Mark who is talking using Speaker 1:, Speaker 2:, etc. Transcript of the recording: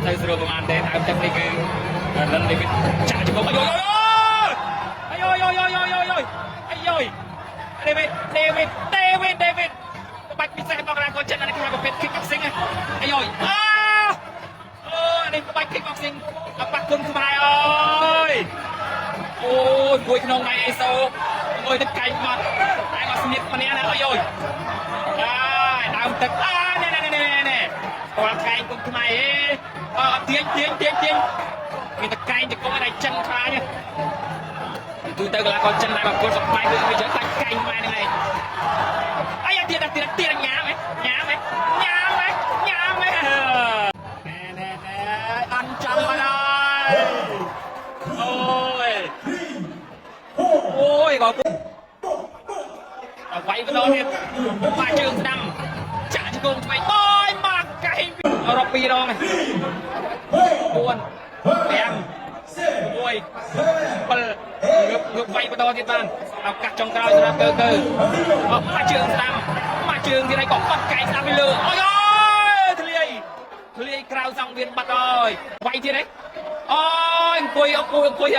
Speaker 1: ទៅស្រួលប្រហែលទេតាមទឹកនេះគឺរិនដេវីតចាក់ជង្គង់អាយដេវីតបាច់ពិសេសរបស់រានកូនចិនអានេះគេហៅប្រភេទ kickboxing អាយអូនេះបាច់ kickboxing បាក់គុណខ្មែរអើយអូយគួយក្នុងដៃអេសូអើយទឹកកែងបាត់តែមកស្នៀតម្នាក់ណាអើយដើមទឹកនេះគាត់កែងគុំខ្មែរទាញមានតកែងទៅគុំឲ្យដៃចិនខ្លាញ់ទូទៅកីឡាករចិនដែរមកគុំសុខខ្មែរគឺវាយកដាច់កែងខ្មែរហ្នឹងឯងអាយទៀតញ៉ាំអន់ចាំមកហើយអូយក៏វាយបដោទៀតបាក់ជើងស្ដាំចាក់ជង្គង់ថ្មីអូយមកកែងរក2ដង4 5 6 7ងើបវាយបដោទៀតបានឱកាសចុងក្រោយសម្រាប់កើបាក់ជើងស្ដាំបាក់ជើងទៀតហើយក៏បាត់កែងស្ដាំទៅលើអូយធ្លាយក្រៅសង្វៀនបាត់ហើយវាយទៀតហ៎អូយអង្គុយ